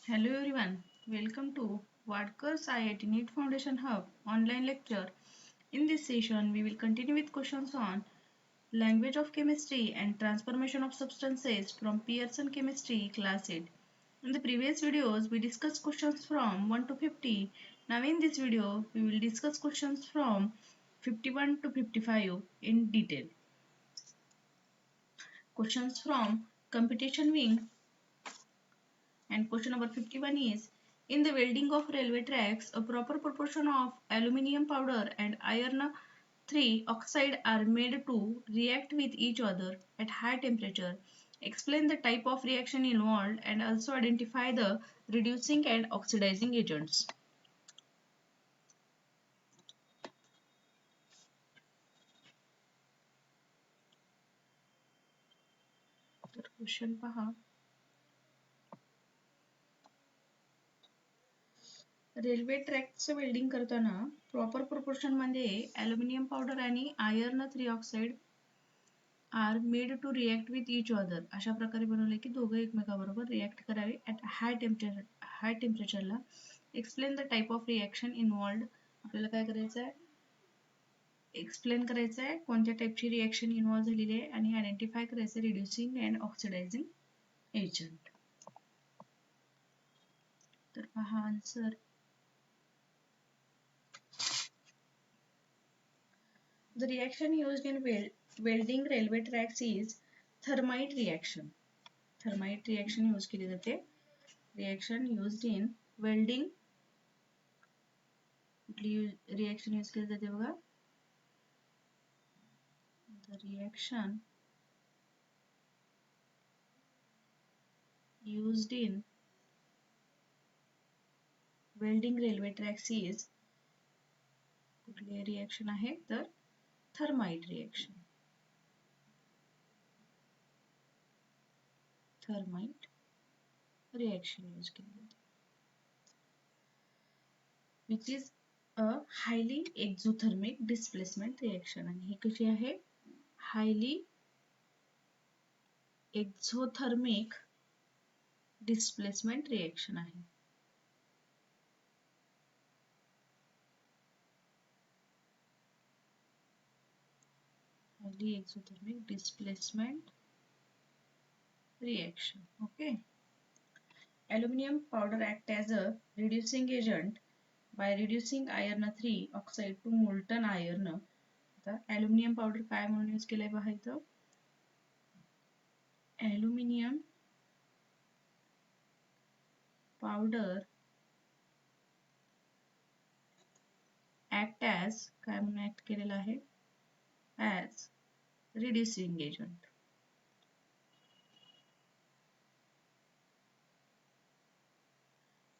Hello everyone, welcome to Wadkar's IIT NEET Foundation Hub online lecture. In this session, we will continue with questions on language of chemistry and transformation of substances from Pearson Chemistry class 8. In the previous videos, we discussed questions from 1 to 50. Now in this video, we will discuss questions from 51 to 55 in detail. Questions from computation wing. And question number 51 is, in the welding of railway tracks, a proper proportion of aluminium powder and iron 3 oxide are made to react with each other at high temperature. Explain the type of reaction involved and also identify the reducing and oxidizing agents. तर question पहा. Railway ट्रॅकचं welding करताना proper proportion मध्ये aluminium powder आणि iron 3 oxide are made to react with each other अशा प्रकारे बनवले की दोघं एकमेकाबरोबर रिॲक्ट करावे ॲट हाय टेम्परेचरला. Explain the type of reaction involved. आपल्याला काय करायचं आहे, एक्सप्लेन करायचं आहे कोणत्या टाईपची रिॲक्शन इन्व्हॉल्व झालेली आहे आणि आयडेंटिफाय करायचं रिड्युसिंग अँड ऑक्सिडायझिंग एजंट. तर पहा answer. The reaction used in welding railway tracks is thermite reaction. Thermite reaction use केली जाते. Reaction used in welding. कुठली reaction use केली जाते बघा. The reaction used in welding railway tracks is कुठली reaction आहे तर thermite reaction. Thermite reaction use केली जाते. Which is a highly exothermic displacement reaction. आणि ही कशी आहे, highly exothermic displacement reaction आहे. Highly exothermic displacement reaction. Okay. Aluminium powder act as a reducing agent by reducing iron 3 oxide to molten iron. आता aluminium powder काय म्हणून use केलंय पहा इथं. Aluminium powder act as काय म्हणून ऍक्ट केलेलं आहे, as reducing agent.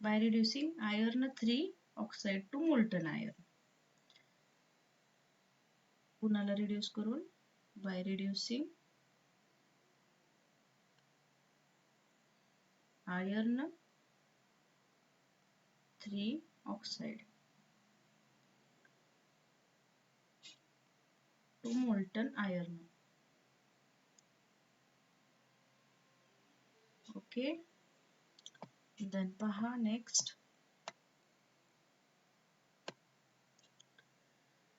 By reducing iron 3 oxide to molten iron. कुणाला reduce करून, by reducing iron 3 oxide to molten iron. Okay. Then पहा next.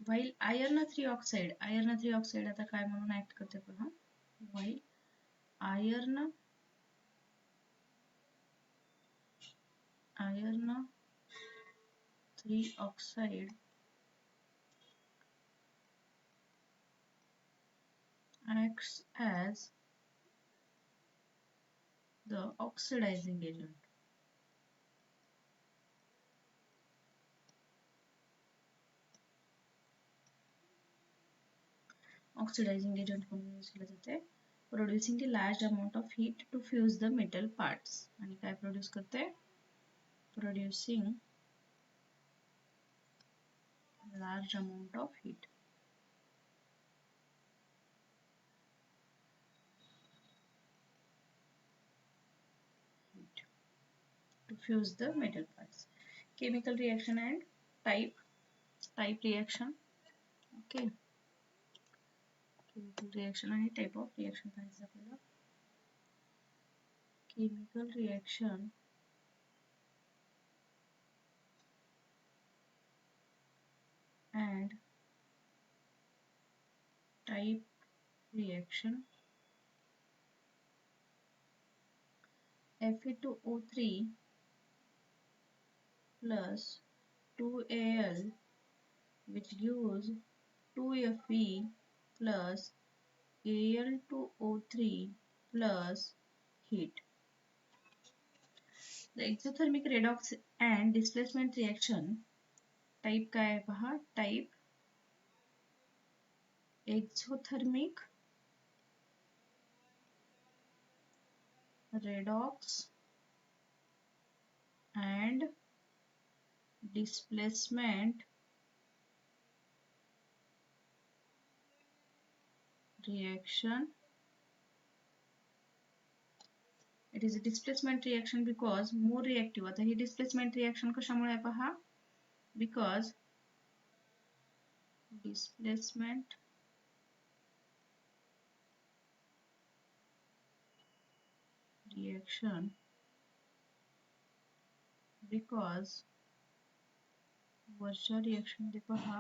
While iron 3 oxide आता काय म्हणून ऍक्ट करते पहा. While iron 3 oxide acts as the oxidizing agent. Oxidizing agent म्हणून use केले जाते. Producing a large amount of heat to fuse the metal parts. आणि काय प्रोड्यूस करते, producing large amount of heat. To fuse the metal parts. Chemical reaction and type reaction. Okay. Chemical reaction and type of reaction पाहायचं आपल्याला. Chemical reaction reaction Fe2O3 plus 2Al, which gives 2Fe plus Al2O3 plus heat. The exothermic redox and displacement reaction type काय आहे पहा, type exothermic redox and displacement reaction. It is a displacement reaction because more reactive. आता ही displacement reaction कशामुळे आहे पहा, because displacement reaction because वरच्या reaction मध्ये पहा,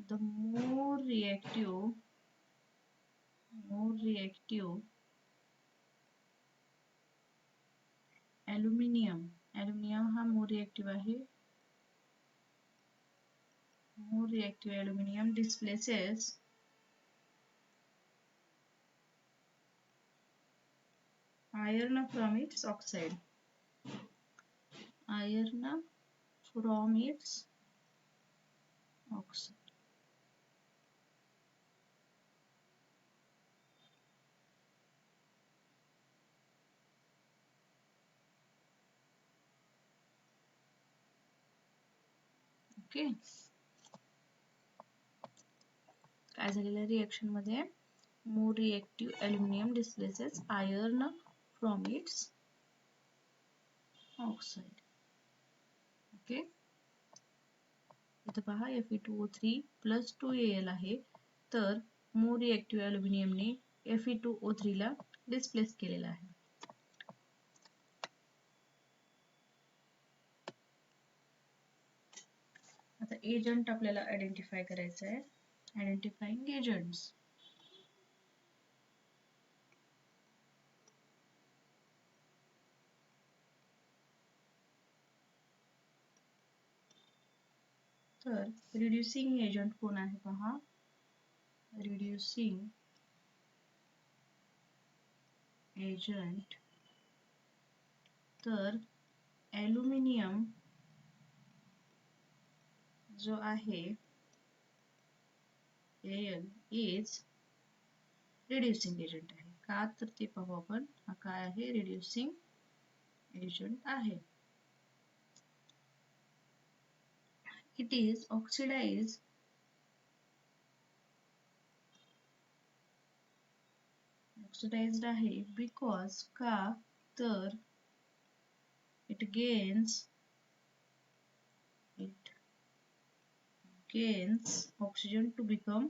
the more reactive aluminium हा more reactive आहे. More reactive aluminium displaces iron from its oxide. Iron from its oxide. Okay, काय झालेलं रिएक्शन मध्ये, more reactive aluminium displaces iron from its oxide. Okay, इथं पहा Fe2O3 plus 2Al आहे, तर more reactive aluminium ने Fe2O3 ला displace केलेला आहे. आता एजंट आपल्याला आयडेंटिफाय करायचं आहे. Identifying agents. तर रिड्युसिंग एजंट कोण आहे पहा, रिड्युसिंग एजंट, तर ॲल्युमिनियम जो आहे Al इज रिड्युसिंग एजंट आहे. का, तर ते पाहू आपण. हा काय आहे, रिड्युसिंग एजंट आहे. इट इज ऑक्सिडाइज्ड आहे बिकॉज, का, तर it gains oxygen to become,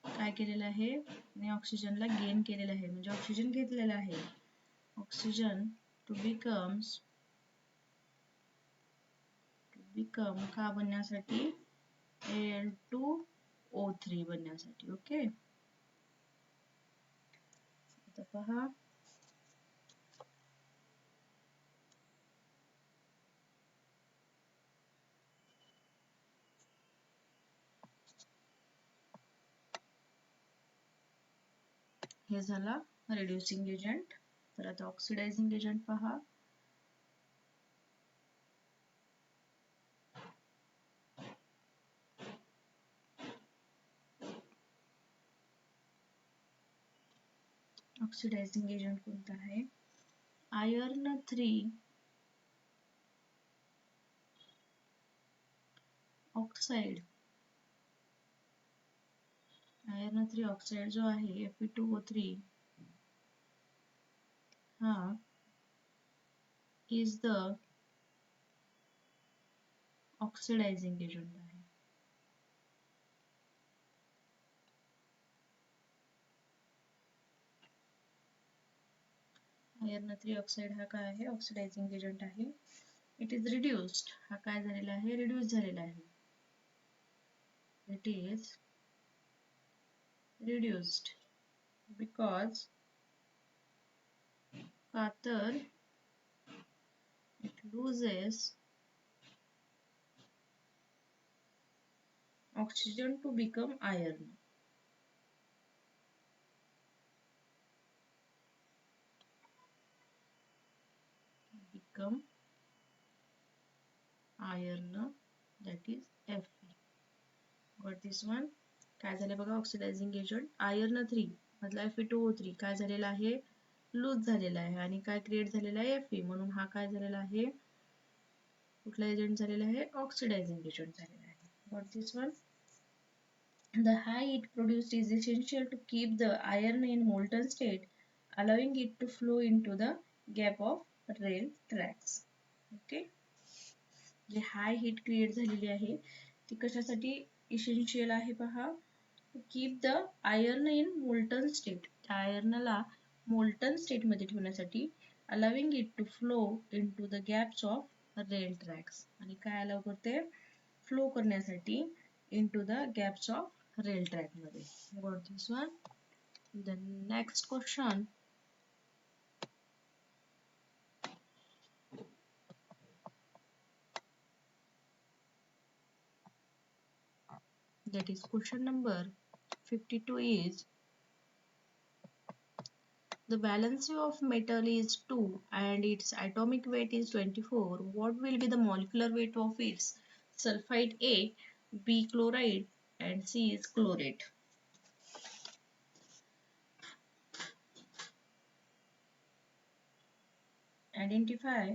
काय केलेलं आहे, ने ऑक्सिजनला गेन केलेलं आहे, म्हणजे ऑक्सिजन घेतलेला आहे. ऑक्सिजन टू बिकम का बनण्यासाठी, Al2O3 बनण्यासाठी. ओके, आता पहा, हे झाला रिड्युसिंग एजंट. तर आता ऑक्सिडायझिंग एजंट पहा. ऑक्सिडायझिंग एजंट कोणता आहे, आयर्न 3 ऑक्साइड. आयर्न 3 ऑक्साइड जो आहे Fe2O3 हा is the oxidizing agent आहे. आयर्न 3 ऑक्साइड हा काय आहे, ऑक्सिडायझिंग एजंट आहे. इट इज रिड्युस्ड, हा काय झालेला आहे, रिड्यूस झालेला आहे. इट इज रिड्युस्ड because कातर it loses oxygen to become iron. Become iron, that is Fe. Got this one? काय झाले बघा ऑक्सिडायझिंग एजंट आयर्न 3 मधला Fe2O3 काय झालेला आहे लूज झालेला आहे आणि काय क्रिएट झालेला आहे Fe म्हणून हा काय झालेला आहे कुठला एजंट झालेला आहे ऑक्सिडायझिंग एजंट झालेला आहे. Got this one? The high heat produced is essential to keep the iron in molten state, allowing it to flow into the gap of rail tracks. Okay? जे हाय हीट क्रिएट झालेली आहे ती कशासाठी essential आहे पहा keep the iron in molten state त्या आयर्नला molten state मध्ये ठेवण्यासाठी allowing it to flow into the gaps of rail tracks आणि काय अलाउ करते फ्लो करण्यासाठी into the gaps of rail track मध्ये. Got this one? The next question. That is question number 52 is the valency of metal is 2 and its atomic weight is 24. What will be the molecular weight of its sulfide A, B chloride and C is chlorate? Identify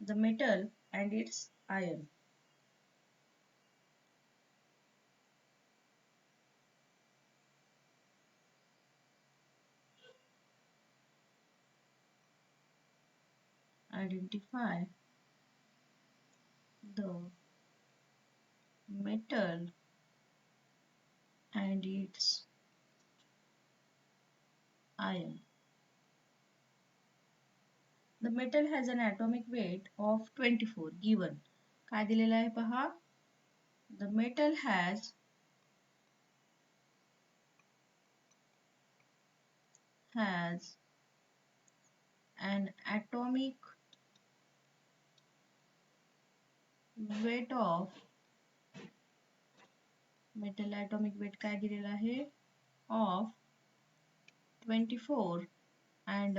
the metal and its ion. Identify the metal and its ion. The metal has an atomic weight of 24 given. काय दिलेलं आहे पहा The metal has an atomic weight of metal atomic weight काय दिलेला आहे of 24 and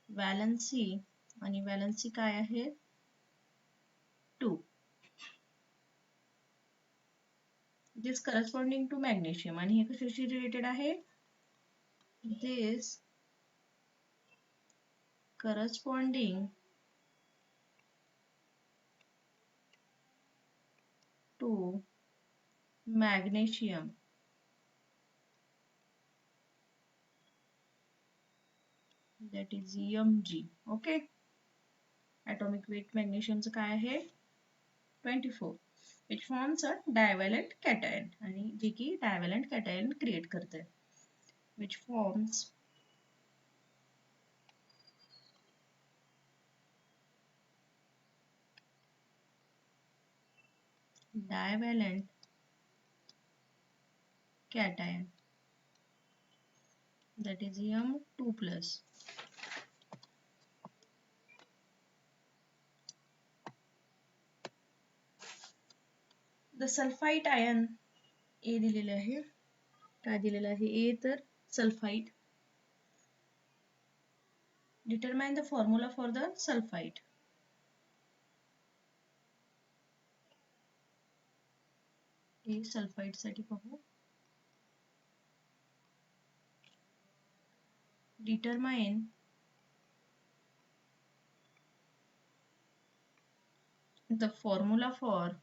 valency आणि valency काय आहे 2. This corresponding to magnesium आणि हे कशाशी रिलेटेड आहे This corresponding to magnesium. That is Mg. Okay. Atomic weight magnesium चं काय आहे 24. Which forms a divalent cation आणि जे की divalent cation create करते. Which forms divalent cation. That is M2 plus. The sulfite ion A दिलेले आहे काय दिलेलं आहे A तर sulfite. Determine the formula for the sulfite. A sulfite साठी पाहू Determine the formula for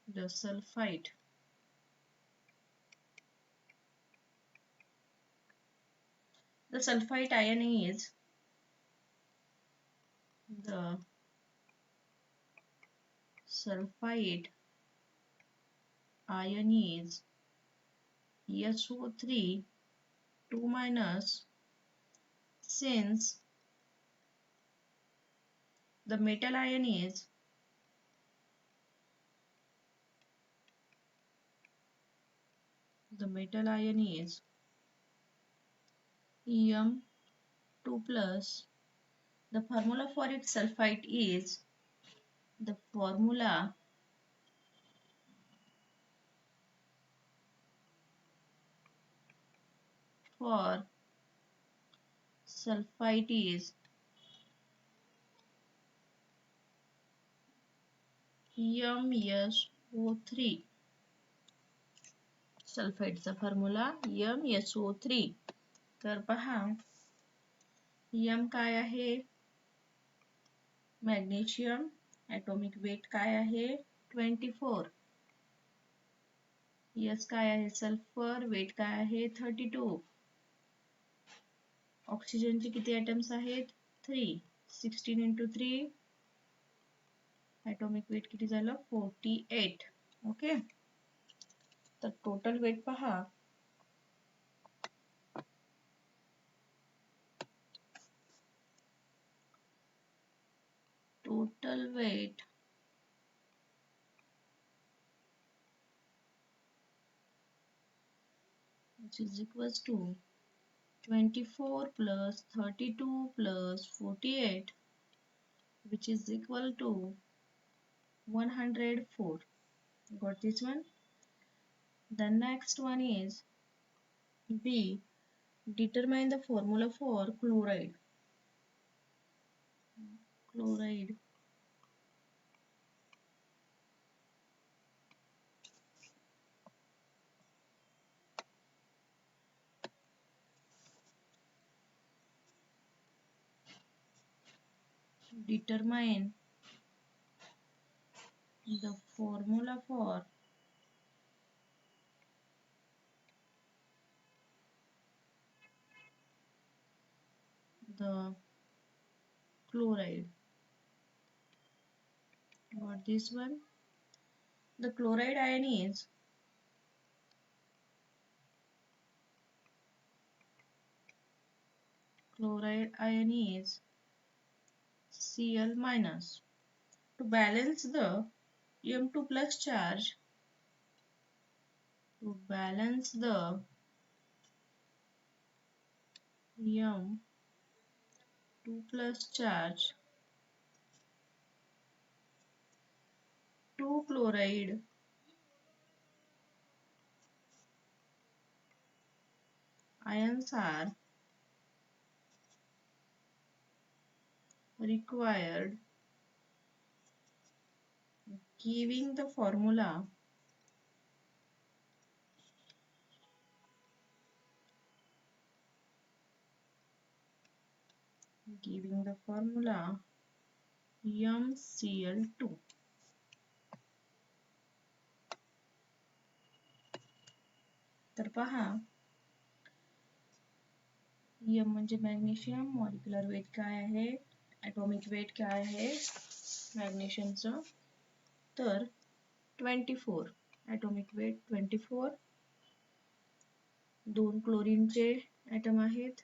the sulfite. The sulfite ion is the sulfite ion is SO3 2 minus since the metal ion is the metal ion is Em2 plus. The formula for its sulfite is the formula for sulfite is MsO3. सल्फाइडचा formula MsO3. तर पहा M काय आहे? Magnesium. Atomic wait काय आहे? 24. S काय आहे? Sulphur. Wait काय आहे? 32. ऑक्सिजनचे किती ॲटम्स आहेत? 3. 16 into 3. ॲटॉमिक वेट किती झालं? 48. ओके. तर टोटल वेट पहा. Total weight which is equals to 24 plus 32 plus 48 which is equal to 104. Got this one? The next one is B. Determine the formula for chloride. Chloride. Determine the formula for the chloride. Got this one? The chloride ion is Cl minus. To balance the M2 plus charge, M2 plus charge, 2 chloride ions are required, giving the formula MCl2. तर पहा M म्हणजे magnesium. Molecular weight काय आहे? Atomic wait काय आहे मॅग्नेशियमचं? तर 24. Atomic weight 24. 2 क्लोरीनचे ॲटम आहेत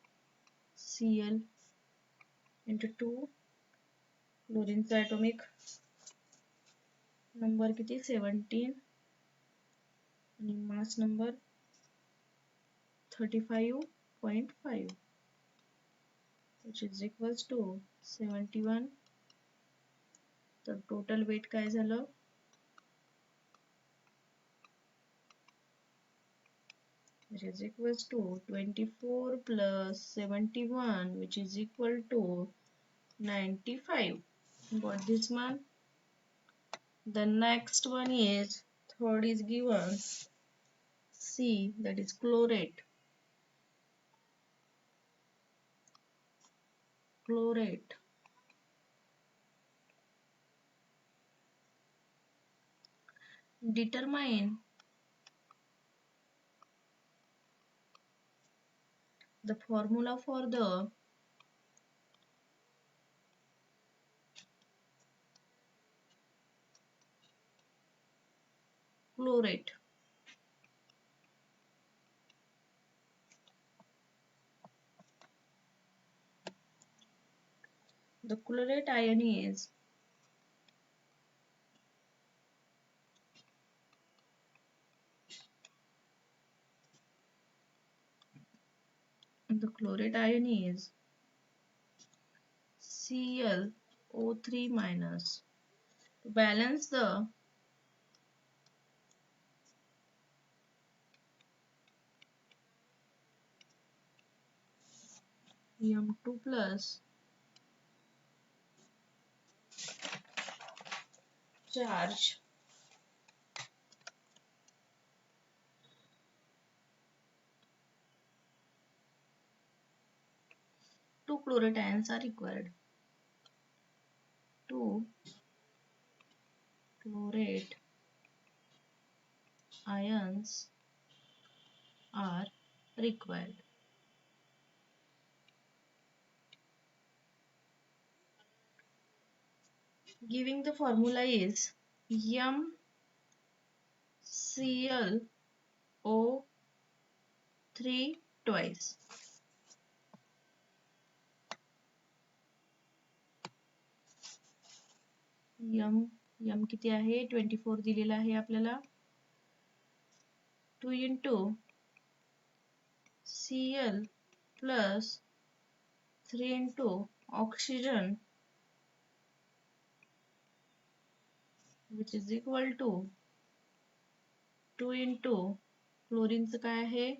Cl into 2. क्लोरीनचा ॲटॉमिक नंबर किती? 17 आणि mass number 35.5 which is equals to 71. तर टोटल वेट काय झालं? which is equals to 24 plus 71 which is equal to 95. Got this one? The next one is third is given C, that is chlorate. Determine the formula for the chlorate. The chlorate ion is the chlorate ion is ClO3 minus. To balance the M2 plus charge, two chlorate ions are required. Two chlorate ions are required. Giving the formula is MClO3 twice. M किती आहे 24 दिलेला आहे आपल्याला. 2 into Cl plus 3 into oxygen, which is equal to 2 into क्लोरीनचं काय आहे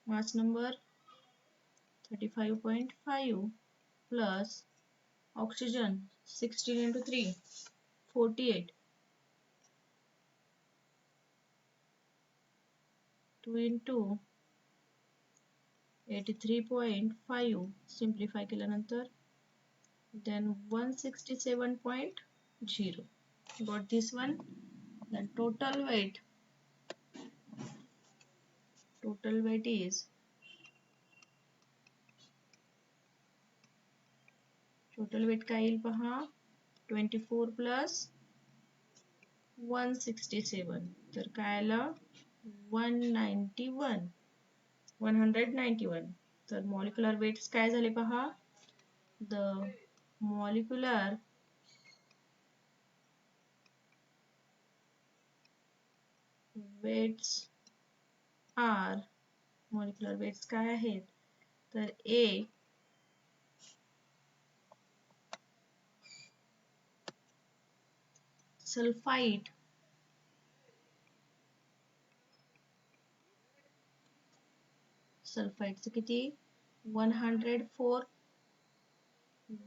मास number 35.5 plus oxygen 16 into 3 48, 2 into 83.5 simplify केल्यानंतर then 167.0. got this one. Then total weight is total weight काय येईल पहा 24 plus 167 तर काय आलं 191 तर molecular weights काय झाले पहा the molecular weights are molecular weights काय आहेत तर A सल्फाइड सल्फाइडचं किती 104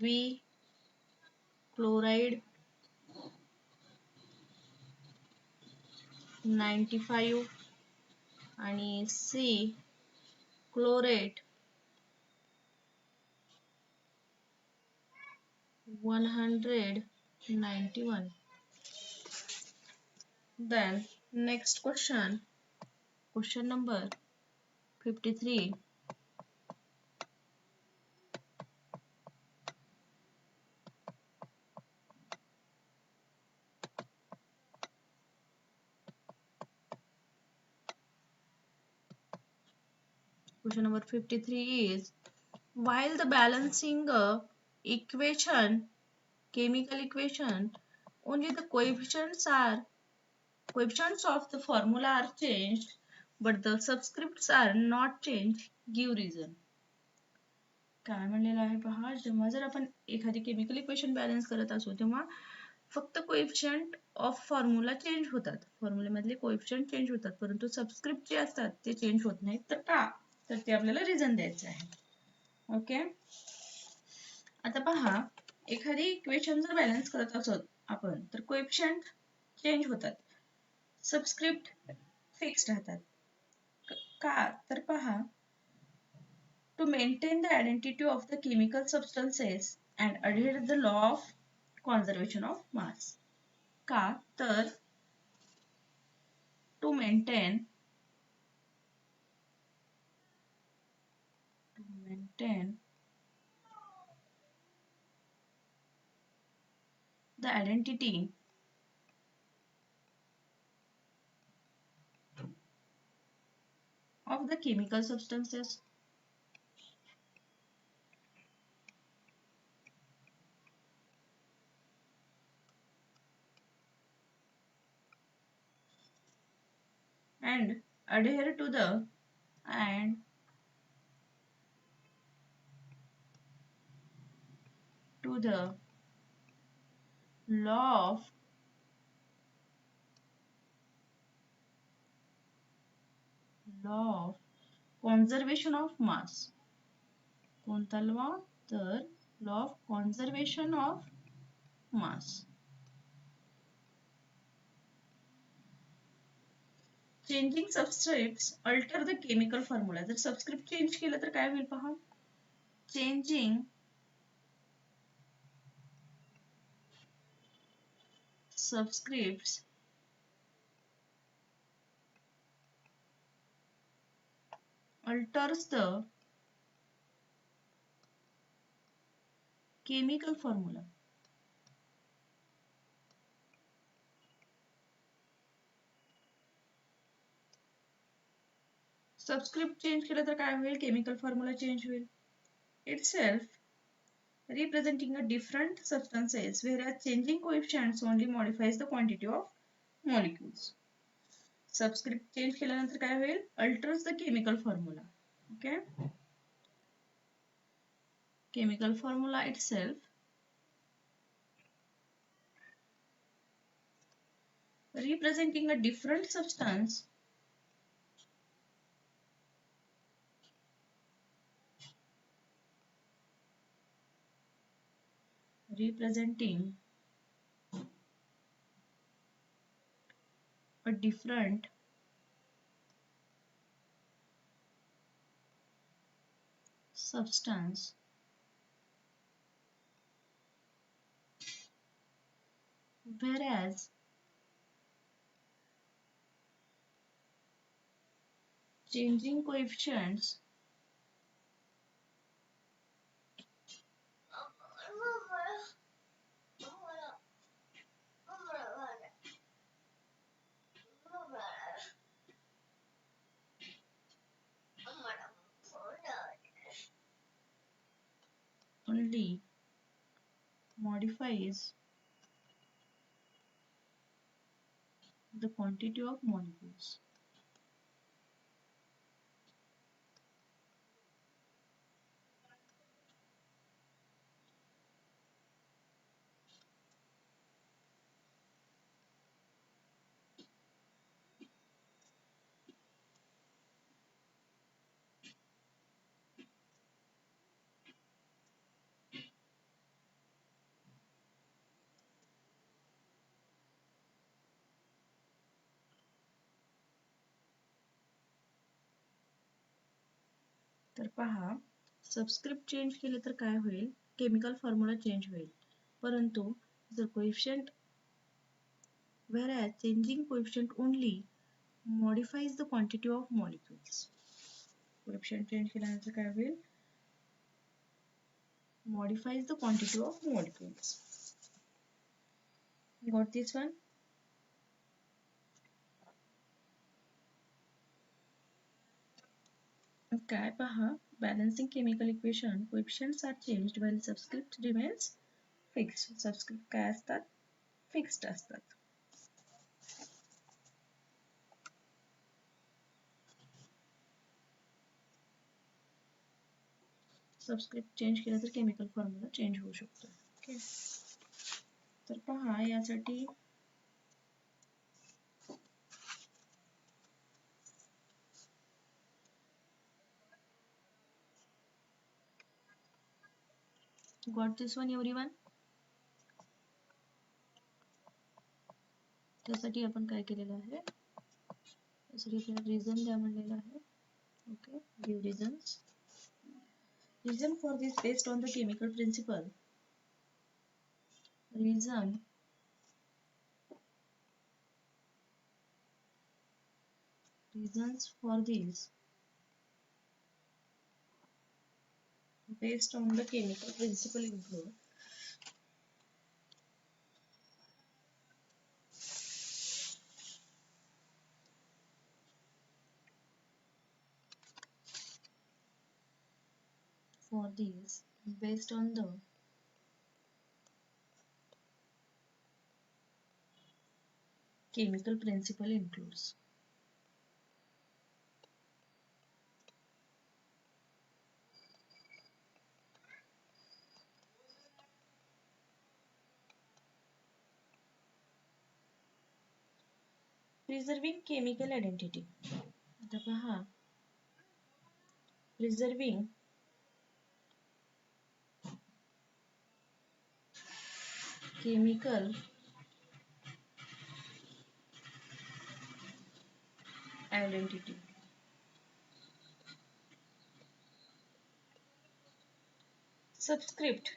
B क्लोराइड 95 आणि C chlorate 191. Then next question number 53. Question number 53 is while the balancing equation, chemical equation, only the coefficients of the formula are changed, but the subscripts are not changed. Give reason. काय म्हणलेलं आहे पहा जेव्हा जर आपण एखादी chemical equation balance करत असू तेव्हा फक्त कोएफिशियंट ऑफ फॉर्म्युला चेंज होतात फॉर्म्युल्यामधले कोएफिशियंट चेंज होतात परंतु सबस्क्रिप्ट जे असतात ते चेंज होत नाहीत तर का तर ते आपल्याला रिझन द्यायचं आहे ओके आता पहा एखादी इक्वेशन जर बॅलन्स करत असत आपण तर कोएफिशियंट चेंज होतात सबस्क्रिप्ट फिक्स्ड राहतात का तर पहा to maintain the identity of the chemical substances and adhere to the law of conservation of mass. का तर to maintain the identity of the chemical substances and adhere to the to the law of conservation of mass. कोणता law? तर law of conservation of mass. Changing subscripts alter the chemical formula. जर subscript change केलं तर काय होईल पहा. Changing subscripts alters the chemical formula. Subscript change केलं तर काय होईल. केमिकल फॉर्म्युला चेंज होईल. Itself representing a different substances, whereas changing coefficients only modifies the quantity of molecules. Subscript change केल्यानंतर काय होईल. alters the chemical formula. Okay. Chemical formula itself representing a different substance representing a different substance whereas changing coefficients only modifies the quantity of molecules. तर पहा, subscript change केले तर काय होईल. Chemical formula change होईल. परंतु जर coefficient whereas changing coefficient only modifies the quantity of molecules. Coefficient change केल्यानंतर काय होईल. modifies the quantity of molecules. You got this one? काय पहा, balancing chemical equation coefficients are changed while subscript remains fixed. Subscript काय असतात. Fixed असतात. Subscript change केलं तर केमिकल फॉर्म्युला चेंज होऊ शकतो. ओके. तर पहा, यासाठी गॉट दिस वन एव्हरीवन. त्यासाठी आपण काय केलेलं आहे. त्यासाठी आपल्याला रिझन द्या म्हणलेलं आहे. Okay. Give reasons. Reason for this based on the chemical principle. Reasons for this based on the chemical principle include for this based on the chemical principle includes preserving chemical identity. आता पहा, preserving chemical identity. Subscript.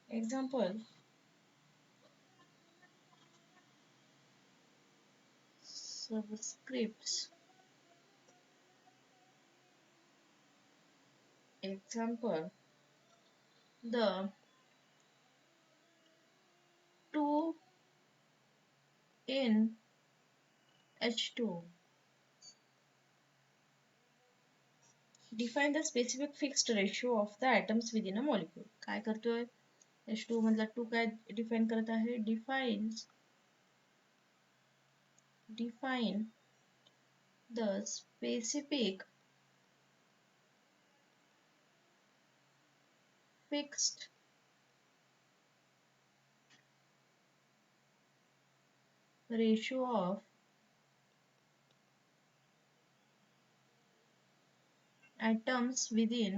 Example, subscripts. Example, the 2 in H2O. Define the specific fixed ratio of the atoms within a molecule. काय करतोय? H2O मधला 2 काय define करत आहे? Define the specific fixed ratio of atoms within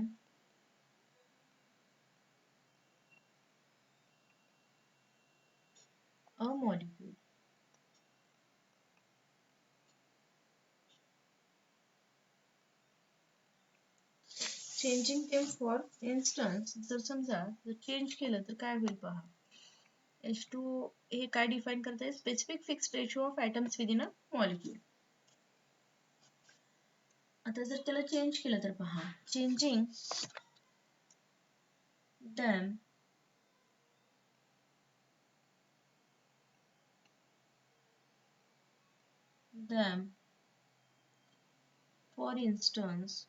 a molecule. Changing them, for instance, जर समजा जर change केलं तर काय होईल पहा. H2 हे काय डिफाइन करत आहे? Specific fixed ratio of atoms within a molecule. आता जर त्याला चेंज केलं तर पहा, changing them, for instance,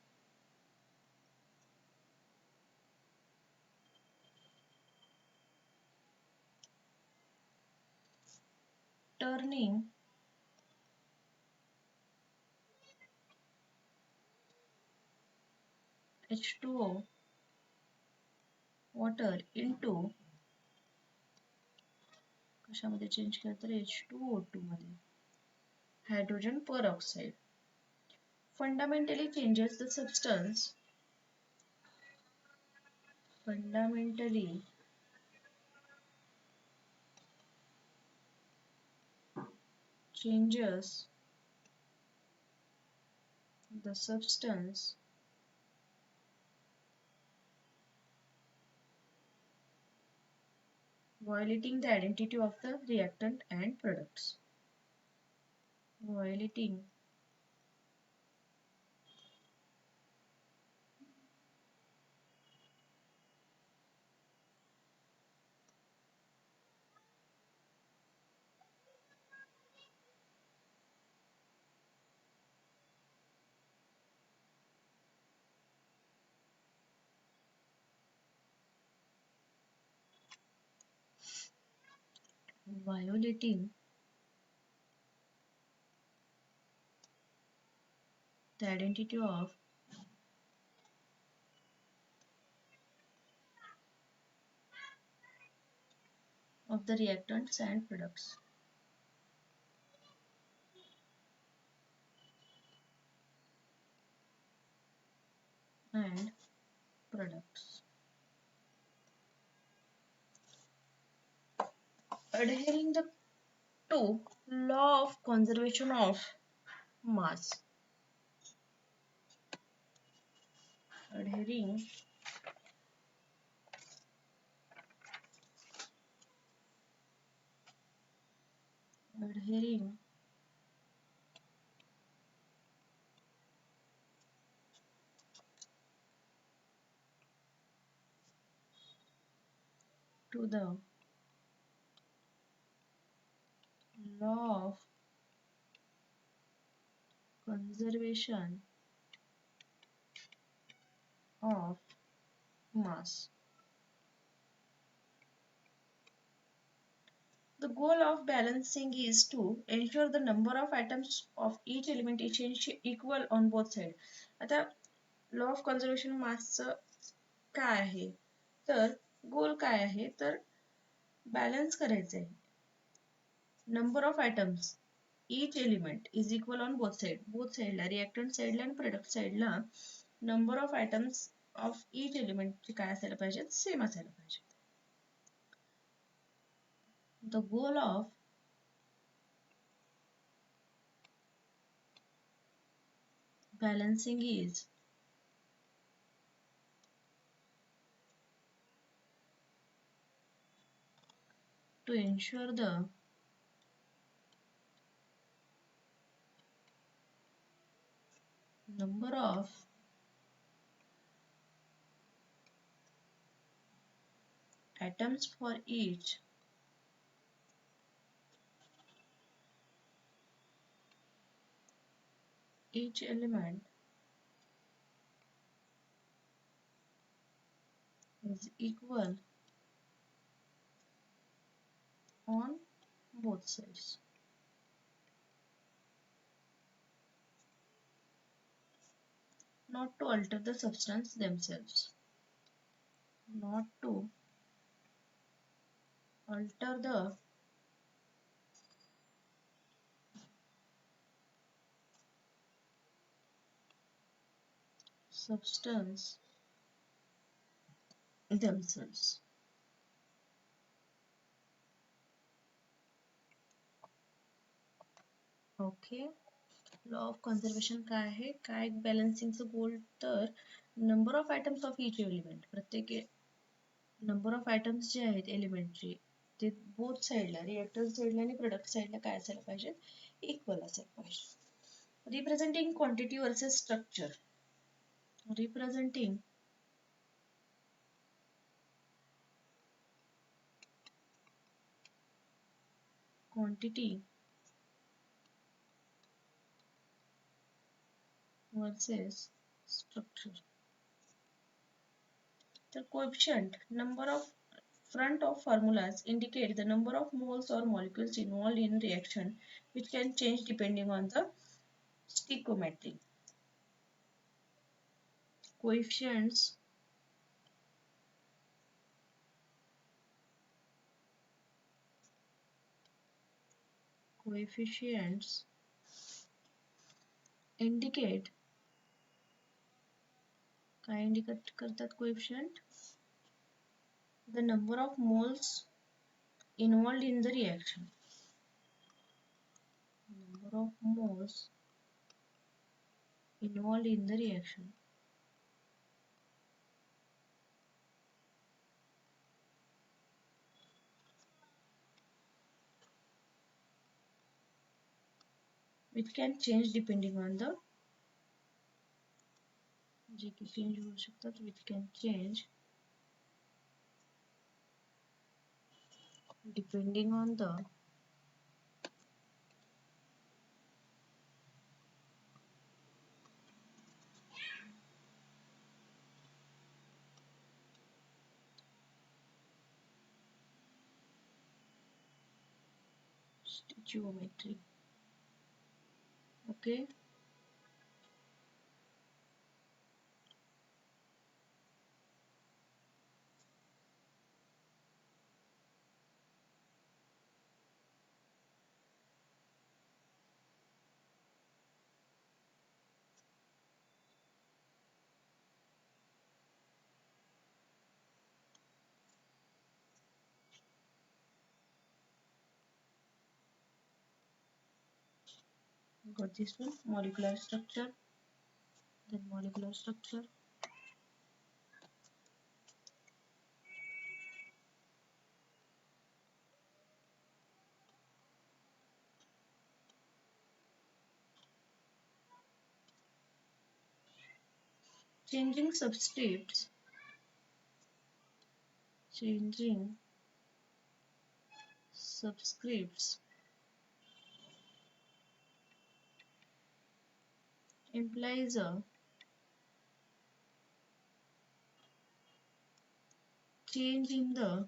turning H2O water into कशामध्ये चेंज केलं तर H2O2 मध्ये hydrogen peroxide fundamentally changes the substance, fundamentally changes the substance violating the identity of the reactant and products. Violating the identity of the reactants and products. Adhering to law of conservation of mass. Adhering to the law of conservation of mass. The goal of balancing is to ensure the number of atoms of each element is equal on both sides. आता law of conservation mass काय आहे? तर गोल काय आहे? तर balance करायचं आहे. Number of atoms each element is equal on both side ला reactant side ला आणि product side La number of atoms of each element चे काय असायला पाहिजे सेम असायला पाहिजे. The goal of balancing is to ensure the number of atoms for each element is equal on both sides. Not to alter the substance themselves. Not to alter the substance themselves. Okay. Law of conservation काय आहे काय बॅलन्सिंगचं गोल तर number of items of each element प्रत्येक number of items जे आहेत एलिमेंटचे ते both साईडला reactor साईडला आणि प्रोडक्ट साईडला काय असायला पाहिजे इक्वल असायला पाहिजे. Representing quantity versus structure. Representing quantity versus structure. The coefficient number of front of formulas indicate the number of moles or molecules involved in reaction which can change depending on the stoichiometry. Coefficients indicate काय indicate करतात coefficient the number of moles involved in the reaction. Number of moles involved in the reaction. Which can change depending on the जे की change होऊ शकतात which can change depending on the stoichiometry. Okay. Got this one, molecular structure. Then molecular structure. Changing substrates. Changing subscripts implies a change in the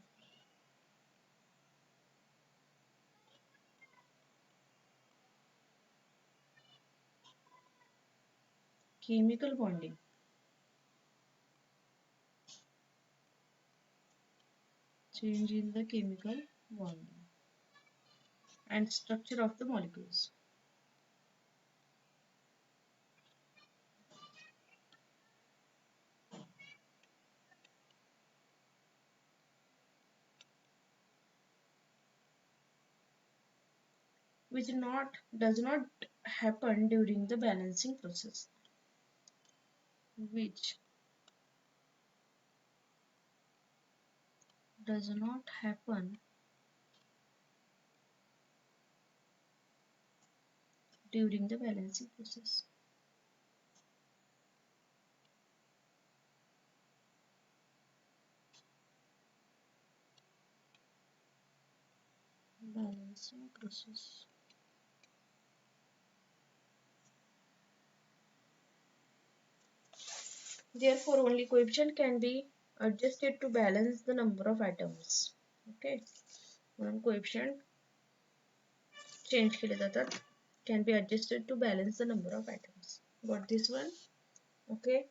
chemical bonding. Change in the chemical bonding and structure of the molecules. which does not happen during the balancing process, which does not happen during the balancing process. Balancing process. Therefore, only coefficient can be adjusted to balance the number of atoms. Okay, म्हणून coefficient change केले जातात, can be adjusted to balance the number of atoms. Got this one? Okay.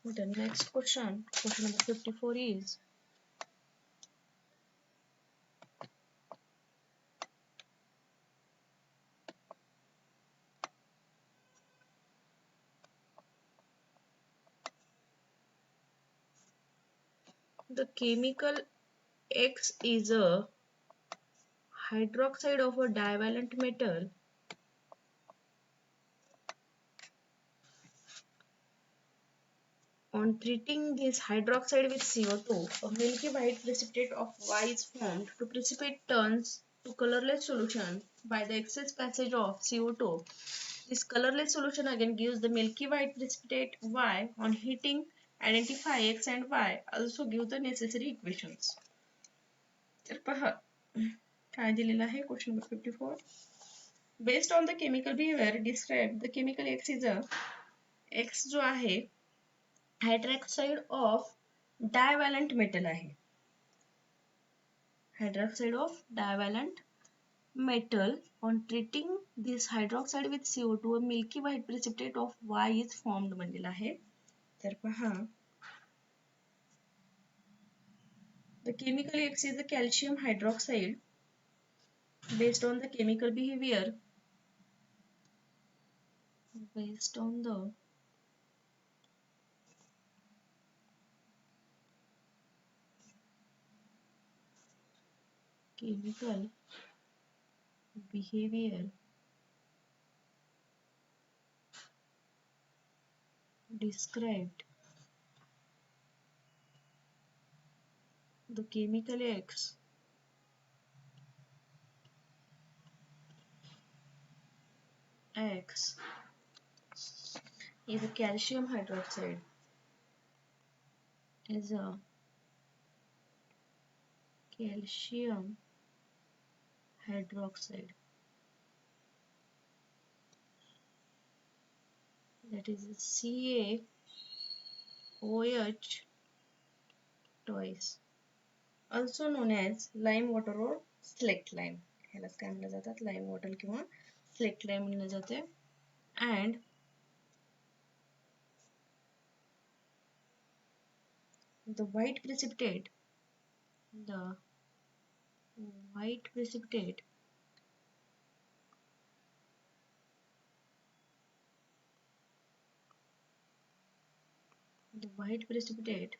The next question, question number 54 is, the chemical X is a hydroxide of a divalent metal On treating this hydroxide with CO2, a milky white precipitate of Y is formed. To precipitate turns to colorless solution by the excess passage of CO2. This colorless solution again gives the milky white precipitate Y. On heating, identify X and Y. Also give the necessary equations. तर पहा काय दिलेलं आहे question number 54. Based on the chemical behavior described, the chemical X is a X जो आहे hydroxide of divalent metal आहे. Hydroxide of divalent metal. On treating this hydroxide with CO2, a milky white precipitate of Y is formed म्हणलेला आहे. तर पहा, the chemical X is the calcium hydroxide. Based on the chemical behavior, based on the chemical behavior described, the chemical X is a calcium hydroxide, is a calcium hydroxide, that is CaOH twice, also known as lime water or slaked lime. ह्यालाच काय म्हणलं जातात, lime water किंवा slaked lime म्हणलं जाते. And the white precipitate, the white precipitate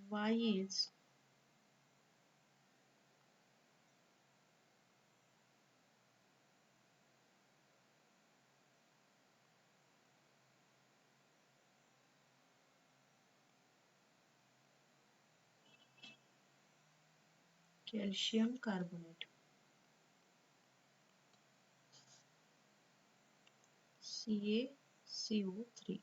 Y is calcium carbonate, CaCO3.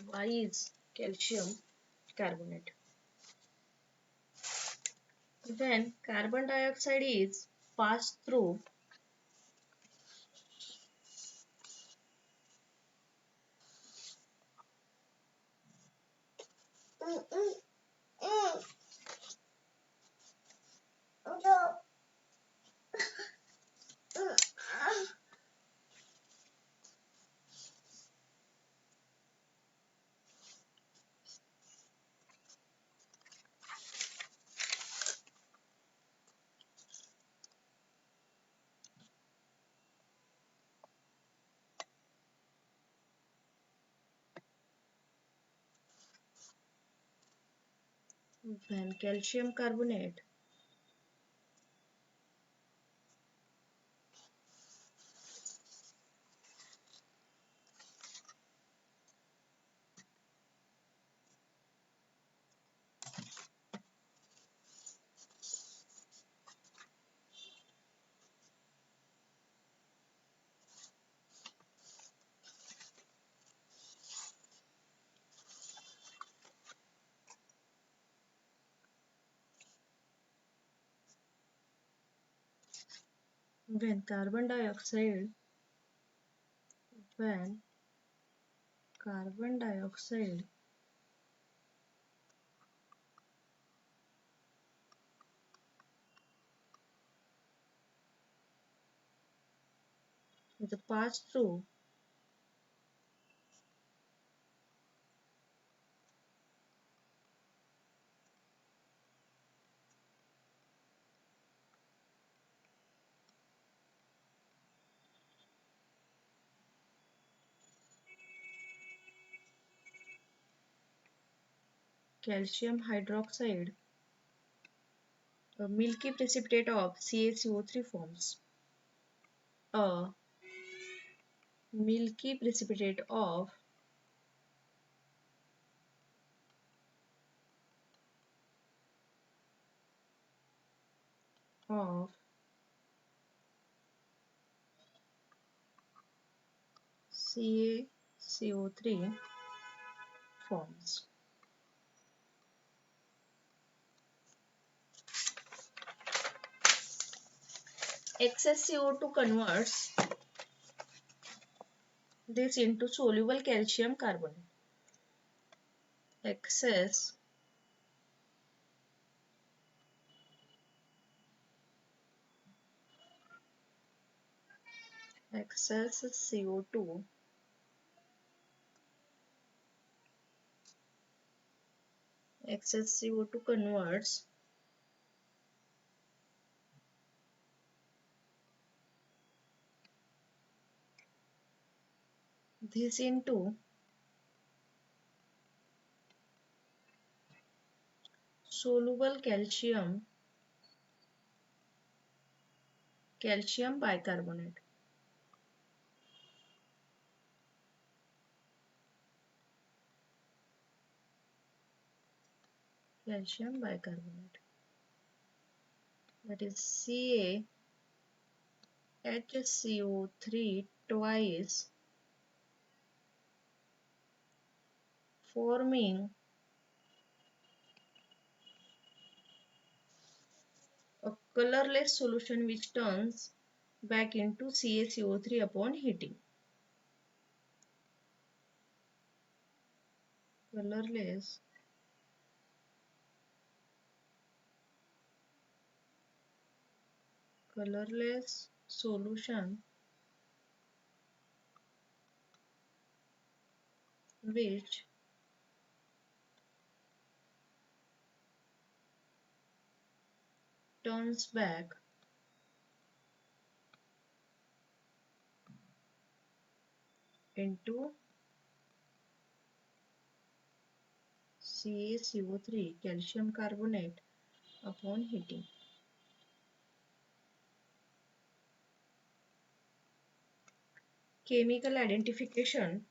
Why is calcium carbonate? When carbon dioxide is passed through when calcium carbonate when carbon dioxide when carbon dioxide is passed through calcium hydroxide, a milky precipitate of CaCO3 forms. A milky precipitate of CaCO3 forms. Excess CO2 converts this into soluble calcium carbonate. Excess CO2 converts this into soluble calcium bicarbonate. Calcium bicarbonate, that is CaHCO3 twice, forming a colorless solution which turns back into CaCO3 upon heating. Colorless solution which turns back into CaCO3 calcium carbonate upon heating. Chemical identification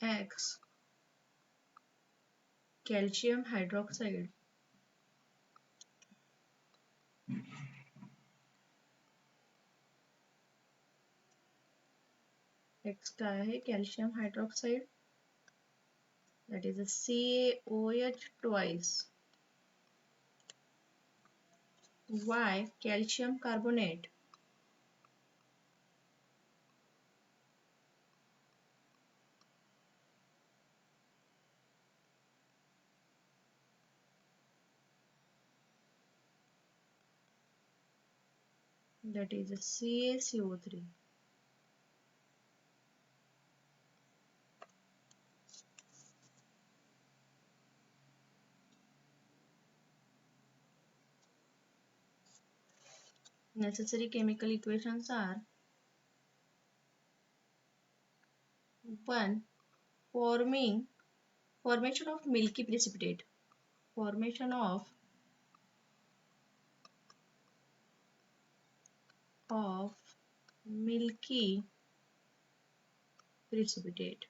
X calcium hydroxide X काय आहे calcium hydroxide that is a CaOH twice. Y calcium carbonate that is a CaCO3. Necessary chemical equations are 1. Formation of milky precipitate. Formation of milky precipitate.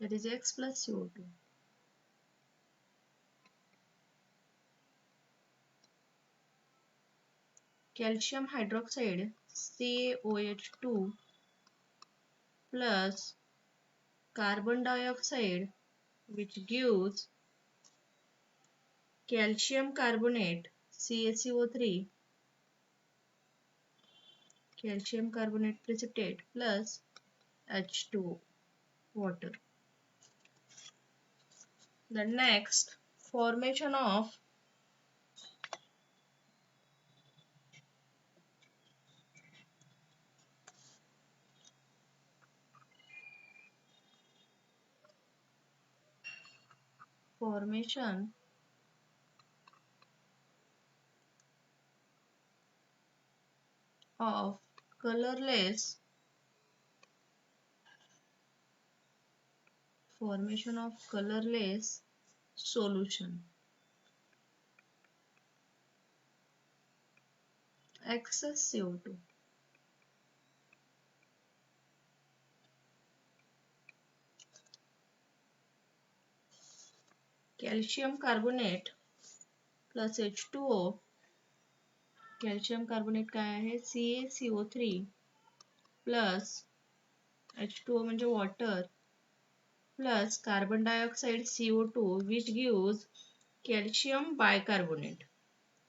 That is X plus CO2. Calcium hydroxide CaOH2 plus carbon dioxide which gives calcium carbonate CaCO3, calcium carbonate precipitate plus H2O, water. The next formation of formation of colorless solution excess CO2. Calcium carbonate plus H2O. Calcium carbonate काय आहे CaCO3 plus H2O म्हणजे water plus carbon dioxide CO2 which gives calcium bicarbonate.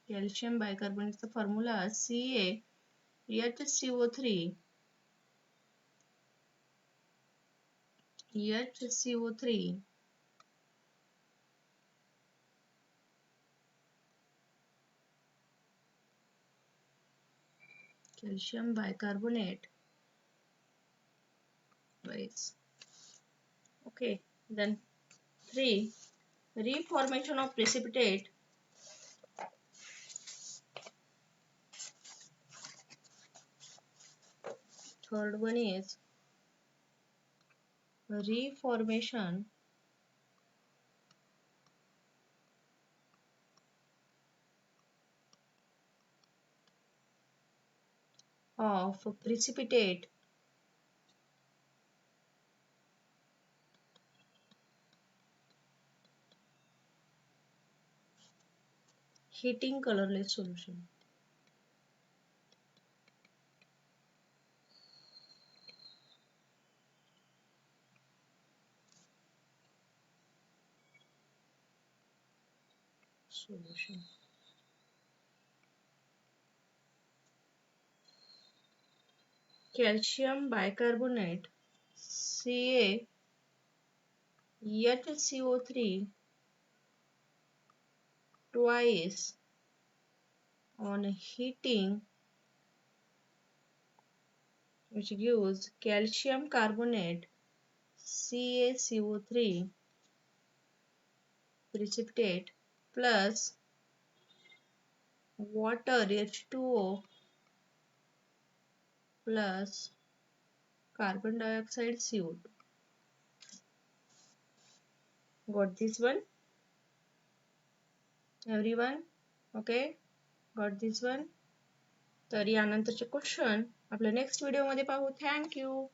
Calcium bicarbonateचा formula CaHCO3 calcium bicarbonate twice. Okay, then 3. Reformation of precipitate. Third one is reformation of precipitate heating colorless solution. Calcium bicarbonate CaHCO3 twice on heating which gives calcium carbonate CaCO3 precipitate plus water H2O plus carbon dioxide CO2. Got this one? Everyone? Okay? Got this one? तर यानंतरचे question आपल्या next व्हिडिओमध्ये पाहू. Thank you.